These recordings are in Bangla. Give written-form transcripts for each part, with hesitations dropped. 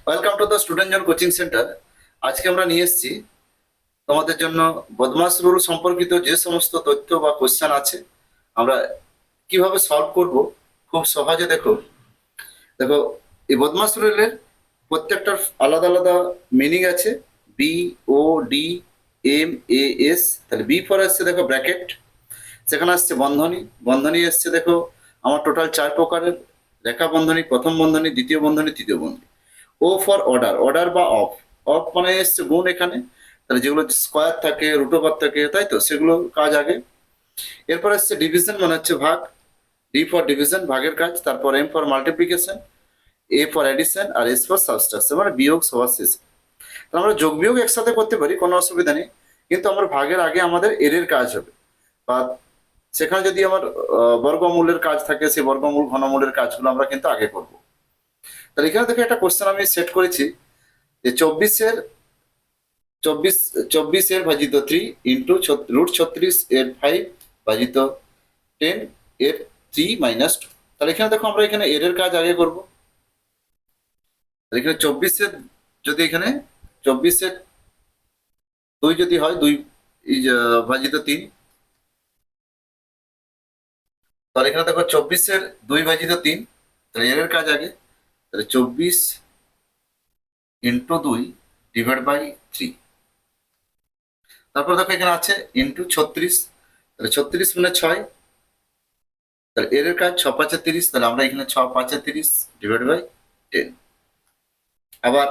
Welcome to the student John coaching centre. আজকে আমরা নিয়ে এসেছি তোমাদের জন্য বদমাস রুল সম্পর্কিত যে সমস্ত তথ্য বা কোশ্চেন আছে আমরা কিভাবে সলভ করব খুব সহজে। দেখো দেখো এই বদমাস রুলের প্রত্যেকটার আলাদা আলাদা মিনিং আছে। বি, ও, ডি, এম, এ, এস। তাহলে বি ফর আসছে দেখো ব্র্যাকেট, সেখানে আসছে বন্ধনী। বন্ধনী এসছে দেখো আমার টোটাল 4 প্রকারের: রেখা বন্ধনী, প্রথম বন্ধনী, দ্বিতীয় বন্ধনী, তৃতীয় বন্ধনী। ও ফর অর্ডার, অর্ডার বা অফ। অফ মানে এসছে গুণ এখানে, তাহলে যেগুলো স্কোয়ার থাকে, রুট ওভার থাকে, তাই তো সেগুলো কাজ আগে। এরপর আসছে ডিভিশন, মানে হচ্ছে ভাগ। ডি ফর ডিভিশন, ভাগের কাজ। তারপর M for multiplication, A for addition, আর এস ফর সাবস্ট্রাকশন, মানে বিয়োগ সবার শেষে। তাহলে আমরা যোগ বিয়োগ একসাথে করতে পারি, কোনো অসুবিধা নেই, কিন্তু আমার ভাগের আগে আমাদের এর কাজ হবে। বা সেখানে যদি আমার বর্গমূলের কাজ থাকে, সেই বর্গমূল ঘনমূলের কাজগুলো আমরা কিন্তু আগে করব। তাহলে এখানে দেখে একটা কোশ্চেন আমি সেট করেছি যে চব্বিশ চব্বিশের ভাজিত 3 ইন্টু √36 এর 5 ভাজিত 10 এর 3 - 2। তাহলে এখানে দেখো আমরা এখানে এর কাজ আগে করব। তাহলে এখানে যদি এখানে 24/2 যদি হয়, 2 ভাজিত 3, তাহলে এখানে দেখো 24/2 ভাজিত 3, তাহলে এর কাজ আগে। তাহলে 24 × 2 ÷ 3। তারপর দেখো এখানে আছে ইন্টু 36, তাহলে 36 মানে 6। তাহলে এর কাজ 6×5 = 30, তাহলে আমরা এখানে 6×5 = 30 ÷ 10। আবার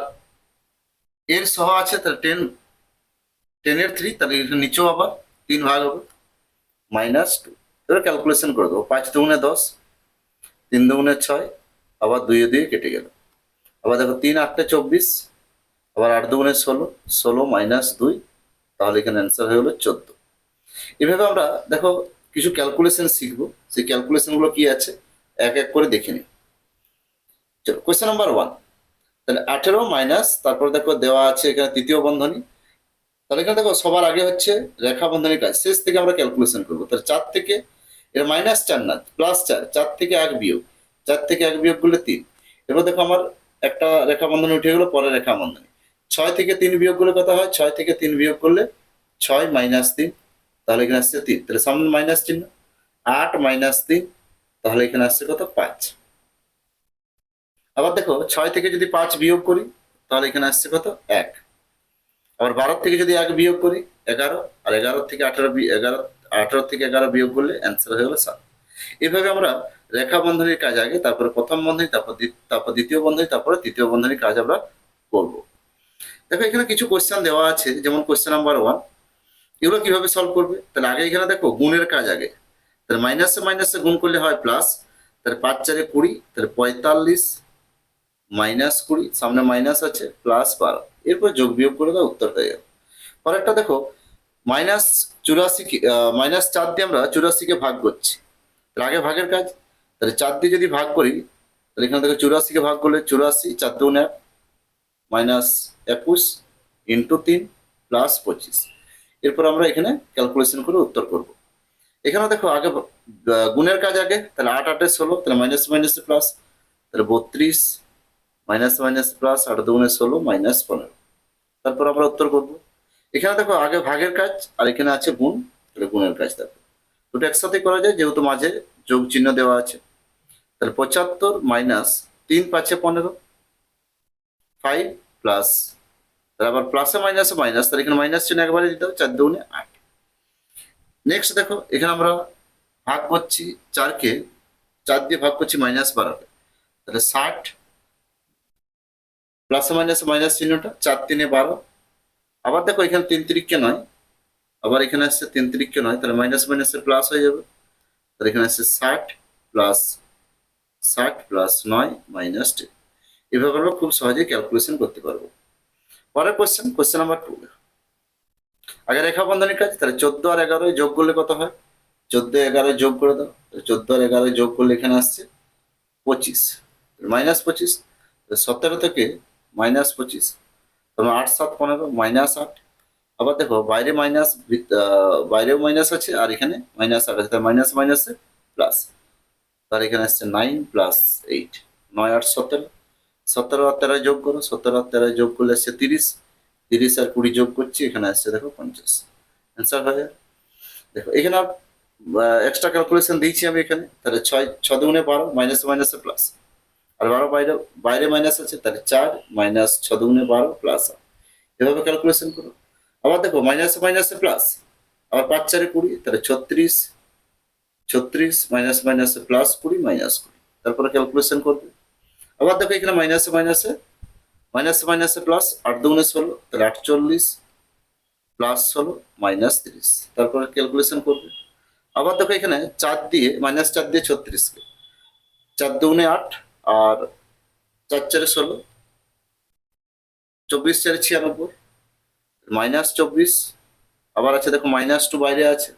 এর সহ আছে, তাহলে 10 এর 3, তাহলে এখানে নিচেও আবার 3 ভাগ হবে -2। এবার ক্যালকুলেশন করে দেবো। 5×2 = 10, 3×2 = 6, আবার 2 কেটে গেল। আবার দেখো 3×8 = 24, আবার 8×2 = 16, 16 - 2, তাহলে এখানে অ্যান্সার হয়ে হলো 14। এভাবে আমরা দেখো কিছু ক্যালকুলেশন শিখবো, সেই ক্যালকুলেশন গুলো কি আছে এক এক করে দেখে নিই। চলো কোয়েশ্চেন নাম্বার 1। তাহলে 18 মাইনাস, তারপর দেখো দেওয়া আছে এখানে তৃতীয় বন্ধনী। তাহলে এখানে দেখো সবার আগে হচ্ছে রেখা বন্ধনীর কাজ, শেষ থেকে আমরা ক্যালকুলেশন করবো। তাহলে 4 থেকে এর -4 না +4, 4 থেকে 1 বিয়োগ, 4 থেকে 1 বিয়োগ করলে 3। এবার দেখো আমার একটা রেখা বন্ধনী উঠে গেলো, পরে রেখা বন্ধনী। 6 থেকে 3 বিয়োগ করলে কত হয়? 6 থেকে 3 বিয়োগ করলে 6 - 3, তাহলে এখানে আসছে 3, তাহলে সামনে মাইনাস চিহ্ন। 8 - 3, তাহলে এখানে আসছে কত? 5। আবার দেখো 6 থেকে যদি 5 বিয়োগ করি, তাহলে এখানে আসছে কত? 1। আবার 12 থেকে যদি 1 বিয়োগ করি, 11। আর 11 থেকে 18 বিয়োগ করলে অ্যান্সার হয়ে গেল 7। এভাবে আমরা রেখা বন্ধনীর কাজ আগে, তারপরে প্রথম বন্ধনী, তারপর দ্বিতীয় বন্ধনী, তারপরে তৃতীয় বন্ধনীর কাজ আমরা করব। দেখো এখানে কিছু কোশ্চেন দেওয়া আছে, যেমন কোশ্চেন নাম্বার 1। এগুলো কিভাবে সলভ করবে? তাহলে আগে এখানে দেখো গুণের কাজ আগে। তাহলে মাইনাসে মাইনাসে গুণ করলে হয় প্লাস। তাহলে 5×4 = 20, তাহলে 45 -20, সামনে মাইনাস আছে, +12। এরপর যোগ বিয়োগ করে দাও, উত্তর হয়ে যাবে। পরেরটা দেখো -84, -4 দিয়ে আমরা 84-কে ভাগ করছি। তাহলে আগে ভাগের কাজ। তাহলে 4 দিয়ে যদি ভাগ করি, তাহলে এখানে দেখো 84-কে ভাগ করলে 84, 4×2 = 1, -21 × 3 +25। এরপর আমরা এখানে ক্যালকুলেশন করে উত্তর করব। এখানে দেখো আগে গুণের কাজ আগে। তাহলে 8×8 = 16, তাহলে মাইনাস মাইনাসে প্লাস, তাহলে 32 মাইনাস মাইনাস প্লাস, 8×2 = 16 -15। তারপর আমরা উত্তর করব। এখানে দেখো আগে ভাগের কাজ, আর এখানে আছে গুণ, তাহলে গুণের কাজ। দেখো দুটো একসাথে করা যায়, যেহেতু মাঝে যোগ চিহ্ন দেওয়া আছে। তাহলে 75 - 3×5 = 15, 5 প্লাস, তাহলে আবার প্লাসে মাইনাসে মাইনাস, তাহলে এখানে মাইনাস চিহ্ন একবারে দিতে হবে, 4×2 = 8। নেক্সট দেখো এখানে আমরা ভাগ করছি 4-কে, 4 দিয়ে ভাগ করছি -12, তাহলে 60, প্লাসে মাইনাসে মাইনাস চিহ্নটা, 4×3 = 12। আবার দেখো এখানে 3×3 = 9, আবার এখানে আসছে 3×3 = 9, তাহলে মাইনাস মাইনাসে প্লাস হয়ে যাবে। তাহলে এখানে আসছে 60 প্লাস 60 প্লাস 9 -10। এভাবে আমরা খুব সহজেই ক্যালকুলেশন করতে পারবো। পরের কোশ্চেন নাম্বার 2। আগে রেখা বন্ধনীর কাজ। তাহলে 14 আর 11 যোগ করলে কত হয়? 14 11 যোগ করে দাও। 14 আর 11 যোগ করলে এখানে আসছে 25, -25। 17 থেকে -25, তবে 8 7 15 -8। আবার দেখো বাইরে মাইনাস, বাইরেও মাইনাস আছে, আর এখানে -8 আছে, তাহলে মাইনাস মাইনাসে প্লাস। তাহলে এখানে আসছে 9 + 8, 9 8 17, 17 আর 13 যোগ করো, 17 আর 13 যোগ করলে আসছে 30, 30 আর 20 যোগ করছি, এখানে আসছে দেখো 50। অ্যান্সার হয়ে যাবে। দেখো এখানে এক্সট্রা ক্যালকুলেশন দিয়েছি আমি এখানে, তাহলে 6 6 দুগুণে 12, মাইনাস মাইনাসে প্লাস, আর 12 বাইরে বাইরে মাইনাস আছে, তাহলে 4 মাইনাস 6 দুগুণে 12 প্লাস, এভাবে ক্যালকুলেশন করো। আবার দেখো মাইনাসে মাইনাসে প্লাস, আবার 5 4 20, তাহলে 36, 36 মাইনাস মাইনাসে প্লাস 20 মাইনাস 20, তারপরে ক্যালকুলেশন করবে। আবার দেখো এখানে মাইনাসে মাইনাসে মাইনাসে মাইনাসে প্লাস, 8 দুগুণে 16, তাহলে 48 প্লাস 16 মাইনাস 30, তারপরে ক্যালকুলেশন করবে। আবার দেখো এখানে 4 দিয়ে মাইনাস 4 দিয়ে 36 কে, 4 দুগুণে 8 আর 4 4 16, 24 4 96 মাইনাস 24, আবার আছে দেখো -2 বাইরে আছে,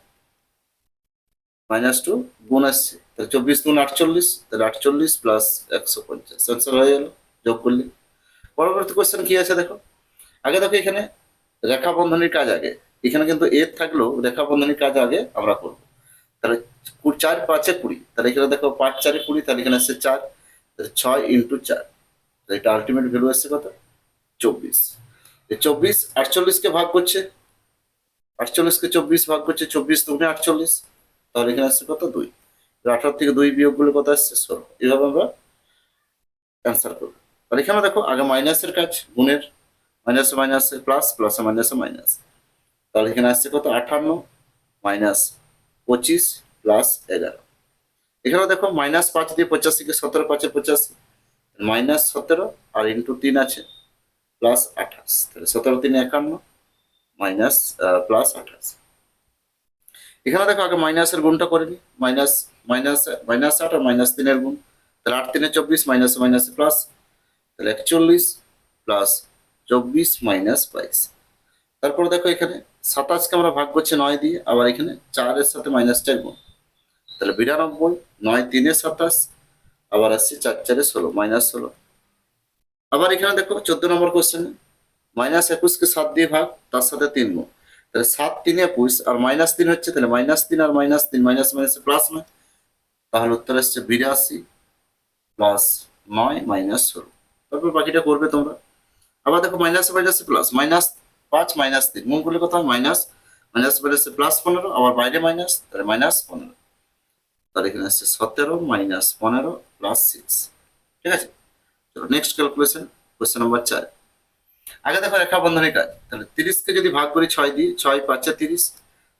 -2 গুণ আসছে, তাহলে 24 গুণ 48, তাহলে 48 প্লাস 150, আনসার হয়ে গেল যোগ করলে। পরবর্তী কোশ্চেন কি আছে দেখো, আগে দেখো এখানে রেখা বন্ধনীর কাজ আগে, এখানে কিন্তু এর থাকলেও রেখা বন্ধনীর কাজ আগে আমরা করব। তাহলে 4 5 20, তাহলে এখানে দেখো 5 4 20, তাহলে এখানে আসছে 4, তাহলে 6 ইন্টু 4, এটা আলটিমেট ভ্যালু আসছে কত 24। 24 48 কে ভাগ করছে, 48 কে 24 ভাগ করছে, 24 দুগুণে 48, তাহলে এখানে আসছে কত 2, 18 থেকে 2 বিয়োগ করলে কত আসছে 16, এইভাবে আমরা অ্যান্সার করবো। তাহলে এখানে দেখো আগে মাইনাসের কাজ, গুণের, মাইনাসে মাইনাসে প্লাস, প্লাসে মাইনাসে মাইনাস, তাহলে এখানে আসছে কত 58 মাইনাস 25 প্লাস 11, এখানে দেখো -5 দিয়ে 85 কে 17 5 85, -17 আর ইন্টু 3 আছে প্লাস 28, তাহলে 17 3 51 মাইনাস প্লাস 28। এখানে দেখো আগে মাইনাসের গুণটা করে নি, মাইনাস মাইনাস -8 আর -3 এর গুণ, তাহলে 8 3 24 মাইনাস মাইনাস প্লাস, তাহলে 41 প্লাস 24 মাইনাস 22। তারপরে দেখো এখানে 27 কে আমরা ভাগ করছি 9 দিয়ে, আবার এখানে 4 এর সাথে -4 গুণ, তাহলে 92, 9 3 27, আবার আসছে 4 4 16 -16। আবার এখানে দেখো 14 নম্বর কোশ্চেন, -21 কে 7 দিয়ে ভাগ, তার সাথে 3 গুণ, তাহলে 7 3 21 আর -3 হচ্ছে, তাহলে -3 আর -3 মাইনাস মাইনাস প্লাস 9, তাহলে উত্তর আসছে 82 প্লাস 9 মাইনাস 16। তারপর বাকিটা করবে তোমরা। আবার দেখো মাইনাস মাইনাসে প্লাস, -5 -3 গুণ করলে কত হয় মাইনাস মাইনাস মাইনাসে প্লাস 15, আবার বাইরে মাইনাস, তাহলে -15, তাহলে এখানে আসছে 17 মাইনাস 15 প্লাস 6। ঠিক আছে, চলো নেক্সট ক্যালকুলেশন, কোশ্চেন নাম্বার 4। আগে দেখো রেখা বন্ধনের কাজ, তাহলে 30 কে যদি ভাগ করি 6 দিয়ে, 6 5 30,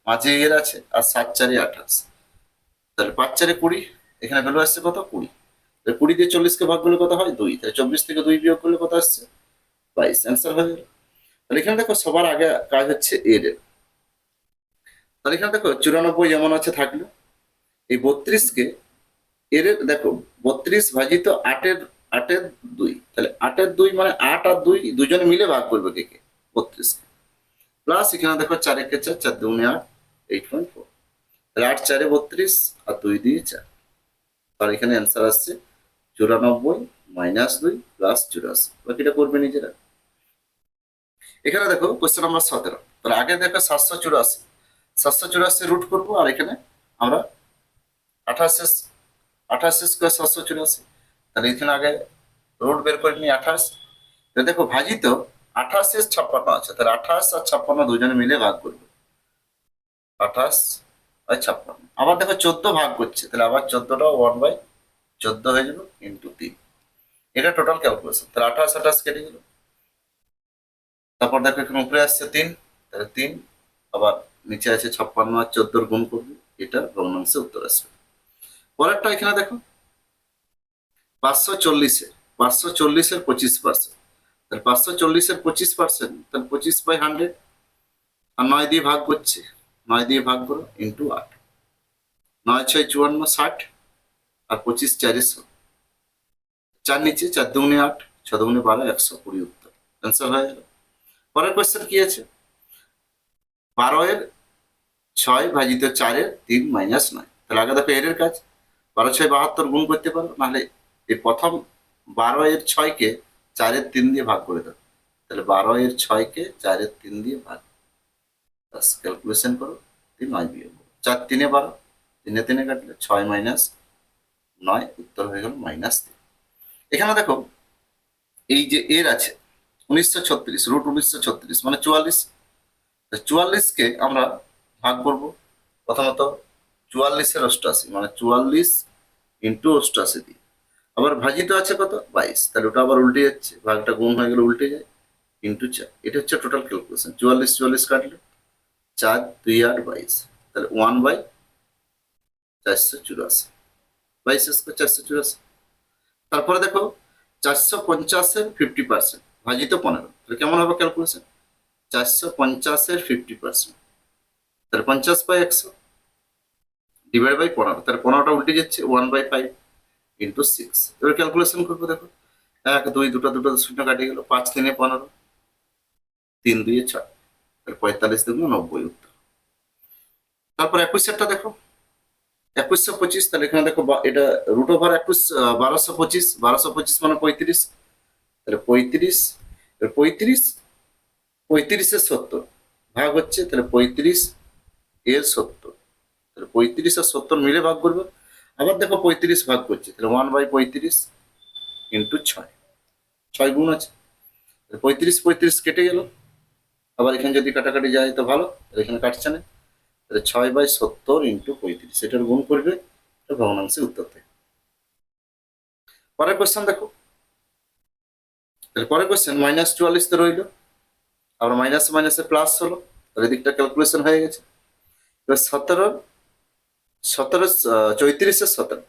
মাঝে এর আছে, আর 7 4 28, তাহলে 5 4 20, এখানে ভ্যালু আসছে কত 20, তাহলে 20 দিয়ে 40 কে ভাগ করলে কত হয় 2, তাহলে 24 থেকে 2 বিয়োগ করলে কত আসছে 22, অ্যান্সার হয়ে গেল। তাহলে এখানে দেখো সবার আগে কাজ হচ্ছে এর, তাহলে এখানে দেখো 94 যেমন আছে থাকলো, এই 32 কে এর দেখো 32 ভাজিত 8 এর 2, তাহলে 8 এর 2 মানে 8 আর 2 দুজনে মিলে ভাগ করবে কে কে 32 কে, প্লাস এখানে দেখো 4 একে 4, 4 দুগুণে 8, 8.4, তাহলে 8 4 32 আর 2 দিয়ে 4, তাহলে এখানে অ্যান্সার আসছে 94 মাইনাস 2 প্লাস 84, বাকিটা করবে নিজেরা। এখানে দেখো কোশ্চেন নাম্বার 17, তাহলে আগে দেখো 784, 784 রুট করবো, আর এখানে আমরা 28 স্কোয়ার 784, তাহলে এখানে আগে রুট বের করে নিই 28, দেখো ভাজিত 28 56 আছে, তাহলে 28 আর 56 দুজনে মিলে ভাগ করবে, 28 বাই 56, আবার দেখো 14 ভাগ করছে, তাহলে আবার 14টা 1/14 হয়ে যাবে ইন্টু 3, এটা টোটাল ক্যালকুলেশন, তাহলে 28 28 কেটে গেল। তারপর দেখো এখানে উপরে আসছে 3, তাহলে 3, আবার নিচে আছে 56 আর 14 গুণ করবে, এটা ভগ্নাংশে উত্তর আসবে। পরেরটা এখানে দেখো 540 এর 25%, তাহলে 540 এর 25%, তাহলে 25/100, আর 9 দিয়ে ভাগ করছে, 9 দিয়ে ভাগ করো ইন্টু 8, 9 6 54 60, আর 25 4 4 নিচে, 4 দুগুণে 8, 6 দুগুণে 12, 120, উত্তর অ্যান্সার হয়ে গেল। পরের কোয়েশ্চেন কি আছে, 12 এর 6 ভাজিত 4 এর 3 মাইনাস 9, তাহলে আগে দেখো এর কাজ, 12 6 72 গুণ করতে পারো, নাহলে এই প্রথম 12 এর 6 কে 4 এর 3 দিয়ে ভাগ করে দাও, তাহলে 12 এর 6 কে 4 এর 3 দিয়ে ভাগ, বাস ক্যালকুলেশন করো, 3 9 বিয়োগ 4 3 12, 3 3 কাটলে 6 মাইনাস 9, উত্তর হয়ে গেল -3। এখানে দেখো এই যে এর আছে 1936, রুট 1936 মানে 44। 44কে আমরা ভাগ করব প্রথমত 44-এর 88, মানে 44 ইন্টু 88 দিয়ে। আবার ভাজিত আছে কত 22, তাহলে ওটা আবার উল্টে যাচ্ছে, ভাগটা গুণ হয়ে গেলে উল্টে যায়, ইন্টু 4। এটা হচ্ছে টোটাল ক্যালকুলেশন। 44 44 কাটলে 4 2 8 22, তাহলে 1/484, 22 484। তারপরে দেখো 450-এর 50% ভাজিত 15, তাহলে কেমন হবে ক্যালকুলেশন? 450-এর 50%, তাহলে 50/100 ডিভাইড বাই 15, তাহলে 15টা উল্টে যাচ্ছে, 1/5 ইন্টু 6। এবার ক্যালকুলেশন করবো, দেখো 1 2 দুটো দুটো শূন্য কাটিয়ে গেল, 5 3 15, 3 2 6, তাহলে 45 2 90 উত্তর। তারপর 21-এরটা দেখো 2125, তাহলে এখানে দেখো এটা রুট ওভার 21 1225, 1225 মানে 35, তাহলে 35, 35-এর 70 ভাগ হচ্ছে, তাহলে 35-এর 70, তাহলে 35 আর 70 মিলে ভাগ করবে। আবার দেখো 35 ভাগ করছে, তাহলে 1/35 ইন্টু 6, 6 গুণ আছে, 35 35 কেটে গেল। আবার এখানে যদি কাটাকাটি যায় তো ভালো, তাহলে এখানে কাটছে না, তাহলে 6/70 ইন্টু 35, এটার গুণ করবে, এটা ভগ্নাংশে উত্তর থাকে। পরের কোশ্চেন দেখো, তাহলে পরের কোশ্চেন -44 তো রইলো, আবার মাইনাস মাইনাসে প্লাস হলো, তাহলে এদিকটা ক্যালকুলেশন হয়ে গেছে। এবার 17 34-এর 17,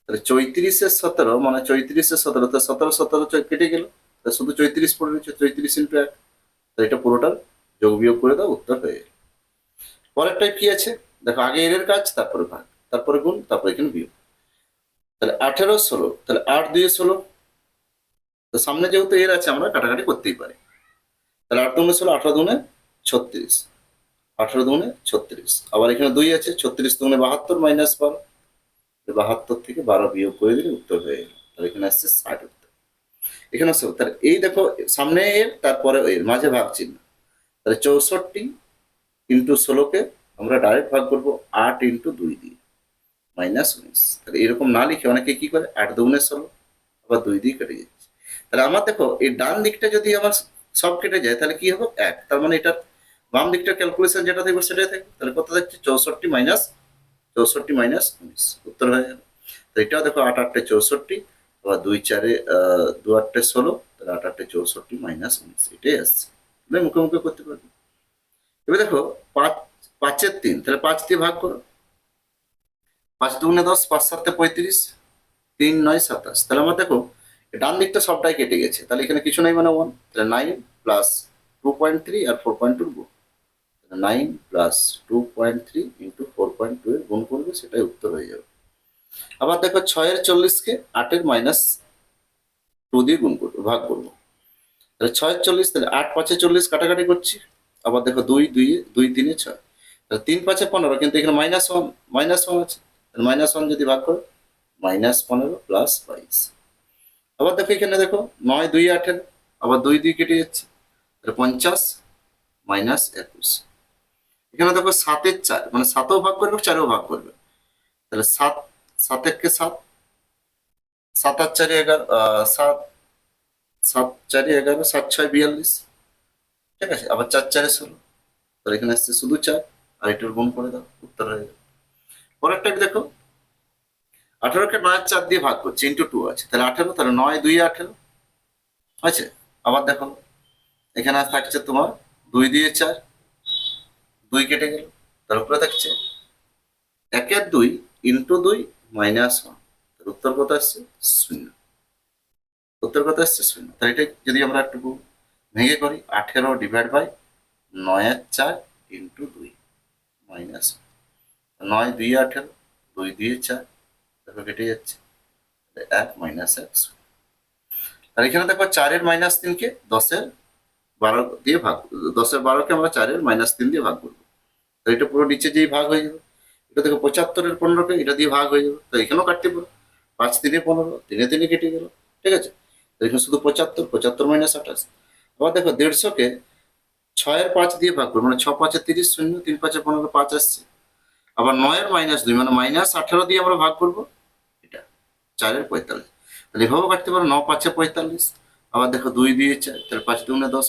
তাহলে 34-এর 17 মানে 34-এর 17, তো 17 17 কেটে গেল, তাহলে শুধু 34 পড়ে রয়েছে, 34 ইন্টু 1, তাহলে এটা পুরোটার যোগ বিয়োগ করে দাও, উত্তর হয়ে গেল। পরের টাইপ কি আছে দেখো, আগে এর কাজ, তারপরে ভাগ, তারপরে গুণ, তারপরে এখানে বিয়োগ। তাহলে 18 16, তাহলে 8 2 16, তো সামনে যেহেতু এর আছে আমরা কাটাকাটি করতেই পারি, তাহলে 8 2 16, 18 2 36, 18 2 36, আবার এখানে 2 আছে, 36 2 72 মাইনাস 12, 72 থেকে 12 বিয়োগ করে দিলে উত্তর হয়ে গেল, তাহলে এখানে আসছে 60 উত্তর। এখানে আসছে, তাহলে এই দেখো সামনে এর তারপরে এর মাঝে ভাগ চিহ্ন, তাহলে 64 ইন্টু 16-কে আমরা ডাইরেক্ট ভাগ করবো 8 ইন্টু 2 দিয়ে, -19। তাহলে এরকম না লিখে অনেকে কি করে 8 2 16, আবার 2 দিয়ে কেটে যাচ্ছে। তাহলে আমার দেখো এই ডান দিকটা যদি আমার সব কেটে যায় তাহলে কি হবে 1, তার মানে এটা বাম দিকটা ক্যালকুলেশন যেটা থাকবে সেটাই থাকবে, তাহলে কত থাকছে 64 মাইনাস 64 মাইনাস 19, উত্তর হয়ে যাবে। তো এটাও দেখো 8 8 64, আবার 2 4 2 8 16, তাহলে 8 8 64 মাইনাস 19, এটাই আসছে, তুমি মুখে মুখে করতে পারবে। এবার দেখো 5 5-এর 3, তাহলে 5 দিয়ে ভাগ করো, 5 2 10, 5 7 35, 3 9 27, তাহলে আমার দেখো ডান দিকটা সবটাই কেটে গেছে, তাহলে এখানে কিছু নাই মানে 1, তাহলে 9 প্লাস 2.3 আর 4.2 গুণ, 9 প্লাস 2.3 ইন্টু 4.2 এর গুণ করবে, সেটাই উত্তর হয়ে যাবে। আবার দেখো 6-এর 40-কে 8-এর -2 দিয়ে গুণ করবো, ভাগ করবো, তাহলে 6-এর 40, তাহলে 8 5-এ 40 কাটাকাটি করছি, আবার দেখো 2 2 2 3 6, তাহলে 3 5-এ 15, কিন্তু এখানে -1 আছে, তাহলে -1 যদি ভাগ করো -15 প্লাস 22। আবার দেখো এখানে দেখো 9 2 18, আবার 2 2 কেটে যাচ্ছে, তাহলে 50 মাইনাস 21। এখানে দেখো 7-এর 4, মানে 7ও ভাগ করবে 4ও ভাগ করবে, তাহলে 7 7-এর 7, 7 আর 4 11, 7 7 4 11, 7 6 42, ঠিক আছে, আবার 4 4 16, তাহলে এখানে আসছে শুধু 4, আর এটার গুণ করে দাও, উত্তর হয়ে যাবে। পরেরটা দেখো 18-কে 9 4 দিয়ে ভাগ করছে, ইন্টু 2 আছে, তাহলে 18, তাহলে 9 2 18 আছে। আবার দেখো এখানে থাকছে তোমার 2 দিয়ে 4, 2 কেটে গেল, তার উপরে থাকছে 1 2 ইন্টু 2 -1, তার উত্তর কত আসছে 0, উত্তর কত আসছে 0। তাহলে এটা যদি আমরা একটু ভেঙে করি, 18 ডিভাইড বাই 9 আর 4 ইন্টু 2 মাইনাস 9 2 18, 2 2 4, তারপর কেটে যাচ্ছে 1 -1 আর এখানে দেখো 4-এর -3-কে 10-এর 12 দিয়ে ভাগ, 10-এর 12-কে আমরা 4-এর -3 দিয়ে ভাগ করবো, তো এটা পুরো নিচে যেই ভাগ হয়ে যাবে। এটা দেখো 75-এর 15-কে এটা দিয়ে ভাগ হয়ে যাবে, তো এখানেও কাটতে পারো, 5 3 15, 3 3 কেটে গেল, ঠিক আছে, তো এখানে শুধু 75 75 মাইনাস 28। আবার দেখো 150-কে 6-এর 5 দিয়ে ভাগ করবো, মানে 6 5 30 0, 3 5 15 5 আসছে। আবার 9-এর -2 মানে -18 দিয়ে আমরা ভাগ করবো, এটা 4-এর 45, তাহলে এভাবেও কাটতে পারো, 9 5 45, আবার দেখো 2 দিয়ে 4, তাহলে 5 2 10,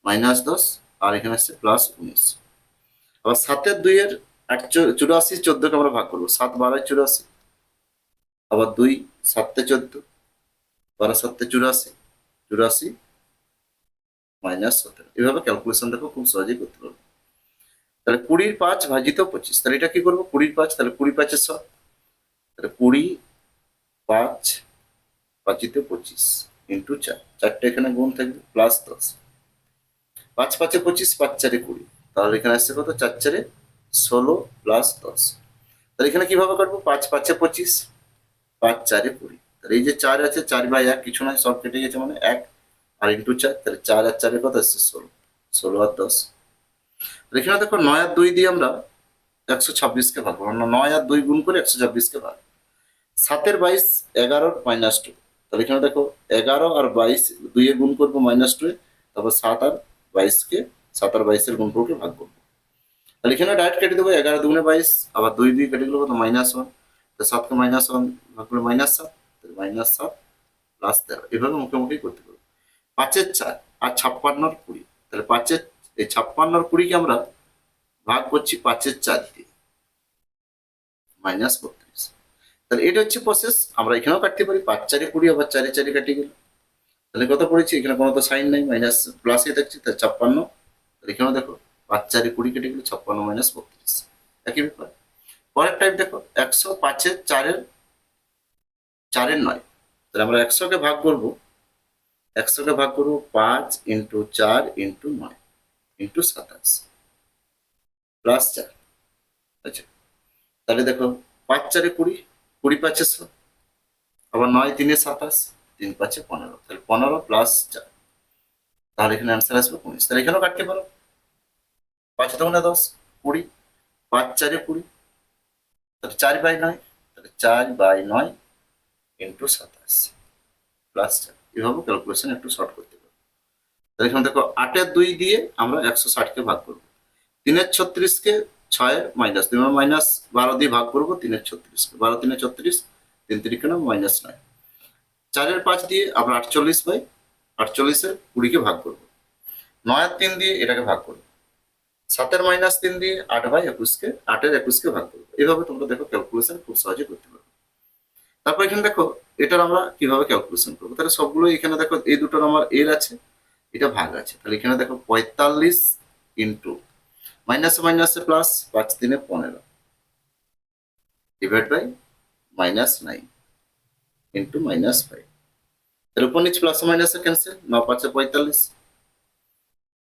-10, আর এখানে আসছে +19। আবার 7 2 এর 84, 14 কে আমরা ভাগ করবো, 7 12 84, আবার 2 7 14, 12 7 84, 84 -17। এভাবে ক্যালকুলেশন দেখো খুব সহজেই করতে পারবো। তাহলে 20 5 ভাজিত 25, তাহলে এটা কি করবো, 20 5, তাহলে 20 5 100, তাহলে 20 5 ভাজিত 25 ইন্টু 4, চারটে এখানে গুণ থাকবে, +10, 5 5 25, 5 4 20, তাহলে এখানে আসছে কত, 4 4 16 +10। তাহলে এখানে কিভাবে করবো, 5 5 25, 5 4 20, তাহলে এই যে 4 আছে, 4/1 কিছু নয়, সব কেটে গেছে মানে 1, আর ইন্টু 4, তাহলে 4 আর 4 কত আসছে, 16, 16 আর 10। তাহলে এখানে দেখো 9 আর 2 দিয়ে আমরা 126 কে ভাগ করবো, 9 আর 2 গুণ করে 126 কে ভাগ, 7 এর 22, 11 -2, তাহলে এখানে দেখো 11 আর 22 2 এ গুণ করবো -2, তারপর 7 আর 22 কে, 7 আর 22 এর গুণফলকে ভাগ করবো। তাহলে এখানে ডাইরেক্ট কেটে দেবো, 11 2 22, আবার 2 দিয়ে কেটে গেলে কত, -1, তো 7 কে -1 ভাগ করলে -7, তাহলে -7 +13, এভাবে মুখোমুখি করতে পারবো। 5 এর 4 আর 56 আর 20, তাহলে 5 এর এই 56 আর 20 কে আমরা ভাগ করছি 5 এর 4 দিয়ে, -32। তাহলে এটা হচ্ছে প্রসেস, আমরা এখানেও কাটতে পারি, 5 4 20, আবার 4 4 কেটে গেল, তাহলে কত পড়েছি, এখানে কোনো তো সাইন নাই, মাইনাস প্লাসে থাকছে, তাহলে 56, তাহলে এখানেও দেখো 5 4 20 কেটে গেলে 56 -32, একই ব্যাপার। পরের টাইপ দেখো 105 এর 4 এর 9, তাহলে আমরা 100 কে ভাগ করবো, 5 ইন্টু 4 ইন্টু 9 ইন্টু 27 +4, আচ্ছা, তাহলে দেখো 5 4 20, 20 5 100, আবার 9 3 27, 3 5 15, তাহলে 15 +4, তাহলে এখানে অ্যান্সার আসবে 19। তাহলে এখানেও কাটতে পারো, 5 2 10 20, 5 4 20, তাহলে 4/9, তাহলে 4/9 ইন্টু 27 +4, এভাবে ক্যালকুলেশন একটু শর্ট করতে পারবো। তাহলে এখানে দেখো 8 এর 2 দিয়ে আমরা 160 কে ভাগ করবো, 3 এর 36 কে 6 এর -2 -12 দিয়ে ভাগ করবো, 3 এর 36 কে 12 3 36, 3 3 -9, 4 এর 5 দিয়ে আমরা 48/48 এর 20 কে ভাগ করবো, 9 এর 3 দিয়ে এটাকে ভাগ করবো, 7 এর -3 দিয়ে 8/21 কে 8 এর 21 কে ভাগ করবো। এভাবে তোমরা দেখো ক্যালকুলেশন খুব সহজে করতে পারবে। তারপর এখানে দেখো এটার আমরা কিভাবে ক্যালকুলেশন করবো, তাহলে সবগুলো এখানে দেখো এই দুটোর আমার এর আছে, এটা ভাগ আছে, তাহলে এখানে দেখো 45 ইন্টু মাইনাসে প্লাস 5 3 15 ডিভাইড বাই -9 ইন্টু -5, তাহলে উপর নিচ প্লাস মাইনাসে ক্যান্সেল, 9 5 45,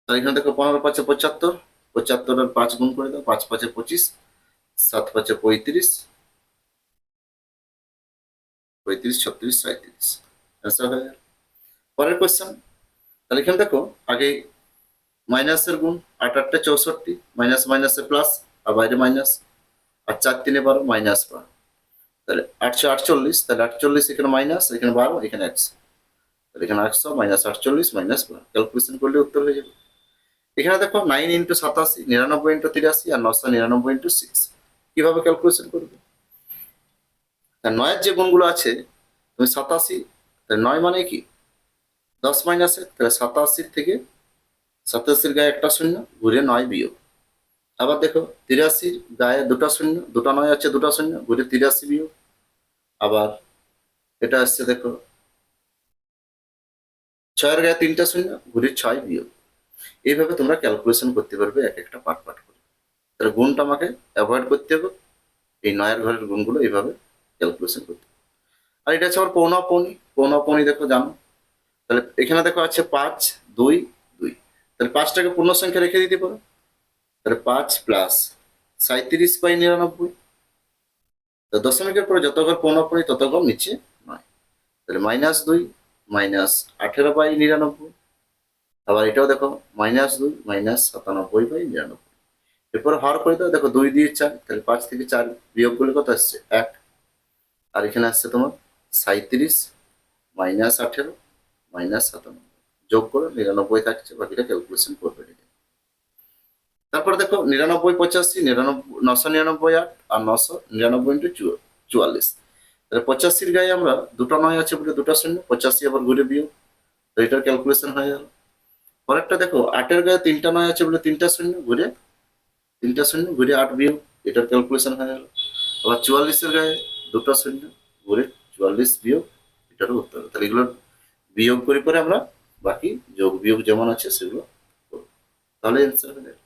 তাহলে এখানে দেখো 15 5 75, 75 আর 5 গুণ করে দাও, 5 5 25, 7 5 35, 35 36 37, অ্যান্সার হয়ে গেল। পরের কোয়েশ্চেন, তাহলে এখানে দেখো আগে মাইনাসের গুণ, 8 8 64, মাইনাস মাইনাসে প্লাস, আর বাইরে মাইনাস, আর 4 3 12 -12, তাহলে 848, তাহলে 48 এখানে মাইনাস, এখানে 12, এখানে 100, তাহলে এখানে 100 -48 -12, ক্যালকুলেশন করলে উত্তর হয়ে যাবে। এখানে দেখো 9 ইন্টু 87, 99 ইন্টু 83, আর 999 ইন্টু 6, কিভাবে ক্যালকুলেশন করবে, তার 9 যে গুণগুলো আছে, তুমি 87, তাহলে 9 মানে কি 10 মাইনাসে, তাহলে 87 থেকে 87 গায়ে একটা শূন্য, ঘুরে 9 বিয়োগ, আবার দেখো 83 গায়ে দুটা শূন্য, দুটা 9 আছে, দুটা শূন্য, ঘুরে 83 বিয়োগ, আবার এটা আসছে দেখো 6 গায়ে 3টা শূন্য, ঘুরে 6 বিয়োগ। এইভাবে তোমরা ক্যালকুলেশন করতে পারবে এক একটা পার্ট পার্ট করে। তাহলে গুণটা আমাকে অ্যাভয়েড করতে হবে, এই 9 ঘরের গুণগুলো এইভাবে ক্যালকুলেশন করতে হবে। আর এটা হচ্ছে আমার পৌনা পৌনি দেখো জানো, তাহলে এখানে দেখো আছে 5 2 2, তাহলে 5টাকে পূর্ণ সংখ্যা রেখে দিতে পারো, তাহলে 5 প্লাস 37/99, তো দশমিকের পরে যত ঘর পৌনি তত ঘর নিচে 9, তাহলে -2 -18/99, আবার এটাও দেখো -2 -97/99, এরপরে হর করে দাও, দেখো 2 দিয়ে 4, তাহলে 5 থেকে 4 বিয়োগ করলে কত আসছে 1, আর এখানে আসছে তোমার 37 -18 -97, যোগ করে 99 থাকছে, বাকিটা ক্যালকুলেশন করবে। তারপরে দেখো 99 85, 999 8, আর 999 ইন্টু 44, তাহলে 85-র গায়ে আমরা দুটো নয় আছে বলে দুটো শূন্য, 85 আবার ঘুরে বিয়োগ, তো এটার ক্যালকুলেশন হয়ে গেল। পরেরটা দেখো, 8-এর গায়ে তিনটা নয় আছে বলে তিনটা শূন্য, ঘুরে তিনটা শূন্য, ঘুরে 8 বিয়োগ, এটার ক্যালকুলেশন হয়ে গেল। আবার 44-এর গায়ে দুটো শূন্য, ঘুরে 44 বিয়োগ, এটারও উত্তর। তাহলে এগুলো বিয়োগ করে পরে আমরা বাকি যোগ বিয়োগ যেমন আছে সেগুলো করবো। তাহলে অ্যান্সার হয়ে যাবে।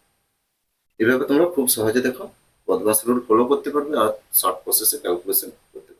এভাবে তোমরা খুব সহজে দেখো বদমাস রুল ফলো করতে পারবে আর শর্ট প্রসেসে ক্যালকুলেশন করতে পারবে।